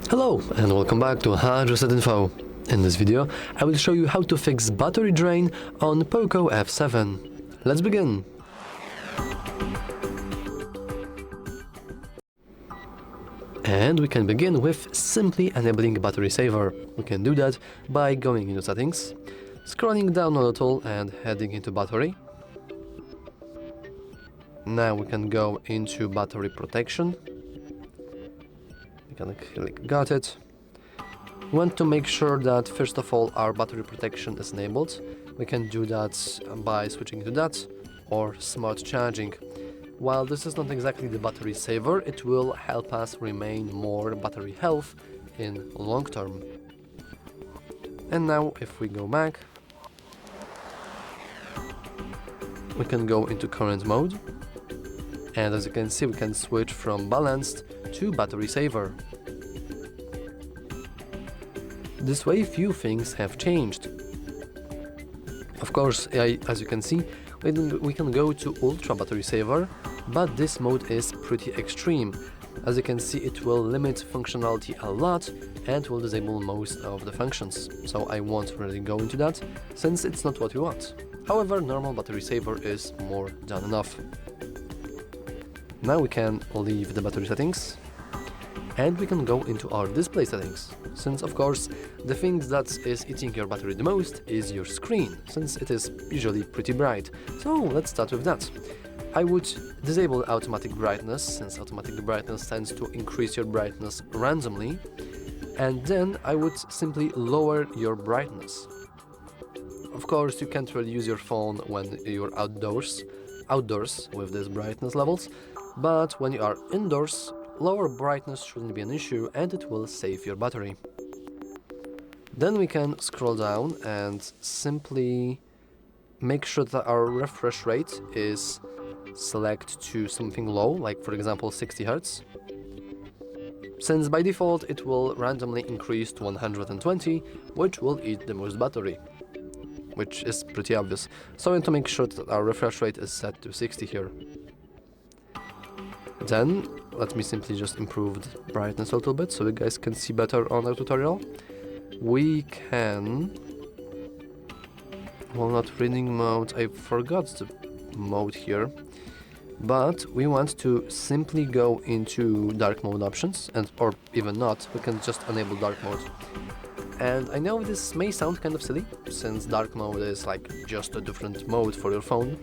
Hello and welcome back to HardReset.info. In this video, I will show you how to fix battery drain on POCO F7. Let's begin! And we can begin with simply enabling battery saver. We can do that by going into settings, scrolling down a little and heading into battery. Now we can go into battery protection. We can click got it. We want to make sure that first of all our battery protection is enabled. We can do that by switching to that or smart charging. While this is not exactly the battery saver, it will help us remain more battery health in long term. And now if we go back, we can go into current mode. And as you can see, we can switch from balanced to battery saver. This way few things have changed. Of course, as you can see, we can go to ultra battery saver, but this mode is pretty extreme. As you can see, it will limit functionality a lot and will disable most of the functions. So I won't really go into that, since it's not what we want. However, normal battery saver is more than enough. Now we can leave the battery settings and we can go into our display settings, since of course the thing that is eating your battery the most is your screen, since it is usually pretty bright. So let's start with that. I would disable automatic brightness, since automatic brightness tends to increase your brightness randomly, and then I would simply lower your brightness. Of course you can't really use your phone when you're outdoors with these brightness levels, but when you are indoors, lower brightness shouldn't be an issue and it will save your battery. Then we can scroll down and simply make sure that our refresh rate is select to something low, like for example 60 Hz. Since by default it will randomly increase to 120, which will eat the most battery, which is pretty obvious. So we need to make sure that our refresh rate is set to 60 here. Then let me simply just improve the brightness a little bit so you guys can see better on our tutorial. We can, well, not reading mode, I forgot the mode here, but we want to simply go into dark mode options, and or even not, we can just enable dark mode. And I know this may sound kind of silly, since dark mode is like just a different mode for your phone,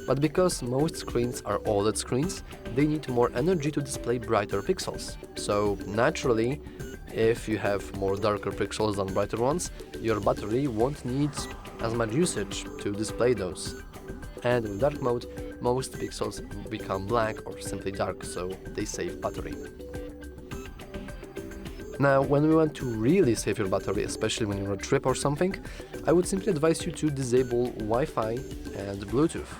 but because most screens are OLED screens, they need more energy to display brighter pixels. So naturally, if you have more darker pixels than brighter ones, your battery won't need as much usage to display those. And with dark mode, most pixels become black or simply dark, so they save battery. Now, when we want to really save your battery, especially when you're on a trip or something, I would simply advise you to disable Wi-Fi and Bluetooth.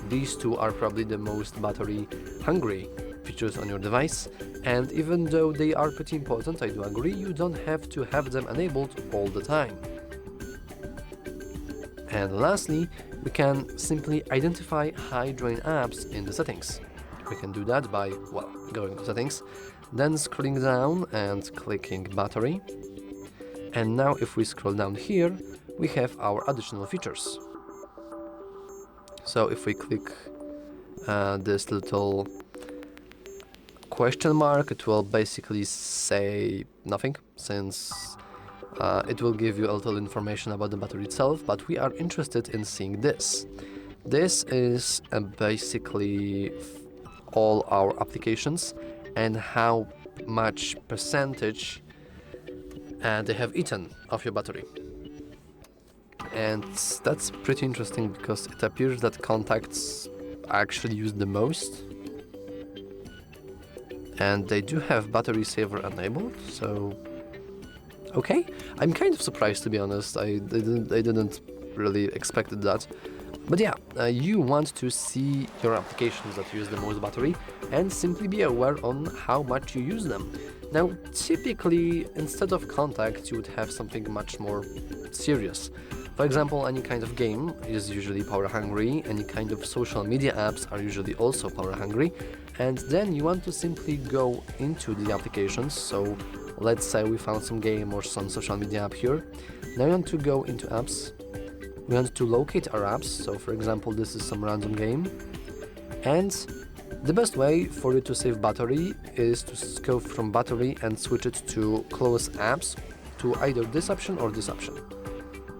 These two are probably the most battery hungry features on your device, and even though they are pretty important, I do agree, you don't have to have them enabled all the time. And lastly, we can simply identify high drain apps in the settings. We can do that by, well, going to settings, then scrolling down and clicking battery. And now if we scroll down here, we have our additional features. So if we click this little question mark, it will basically say nothing, since it will give you a little information about the battery itself, but we are interested in seeing this. This is basically all our applications and how much percentage they have eaten of your battery. And that's pretty interesting because it appears that contacts actually use the most, and they do have battery saver enabled, so okay. I'm kind of surprised, to be honest. I didn't really expect that. But yeah, you want to see your applications that use the most battery and simply be aware on how much you use them. Now, typically, instead of contacts, you would have something much more serious. For example, any kind of game is usually power hungry, any kind of social media apps are usually also power hungry, and then you want to simply go into the applications, so Let's say we found some game or some social media app here. Now we want to go into apps. We want to locate our apps. So for example, this is some random game. And the best way for you to save battery is to go from battery and switch it to close apps, to either this option or this option.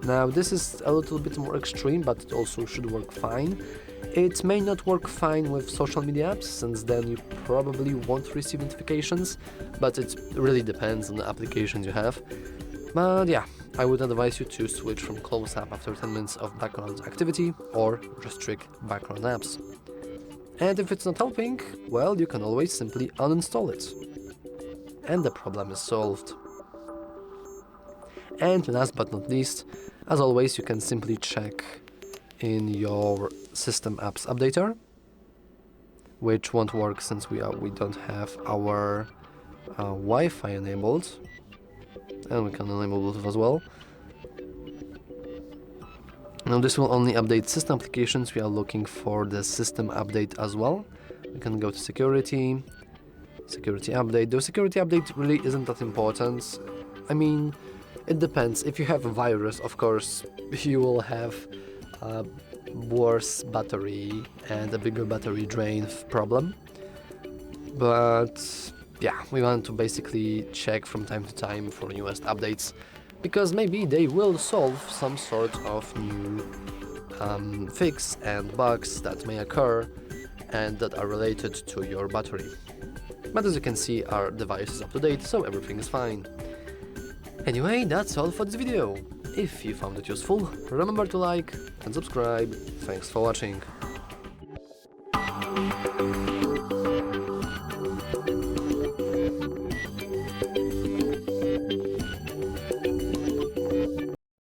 Now this is a little bit more extreme, but it also should work fine. It may not work fine with social media apps, since then you probably won't receive notifications, but it really depends on the applications you have. But yeah, I would advise you to switch from close app after 10 minutes of background activity, or restrict background apps. And if it's not helping, well, you can always simply uninstall it. And the problem is solved. And last but not least, as always, you can simply check in your system apps updater, which won't work since we don't have our Wi-Fi enabled, and we can enable Bluetooth as well. Now this will only update system applications. We are looking for the system update as well. We can go to security update. The security update really isn't that important. I mean, it depends. If you have a virus, of course, you will have a worse battery and a bigger battery drain problem. But yeah, we want to basically check from time to time for newest updates, because maybe they will solve some sort of new fix and bugs that may occur and that are related to your battery. But as you can see, our device is up to date, so everything is fine. Anyway, that's all for this video. If you found it useful, remember to like and subscribe. Thanks for watching.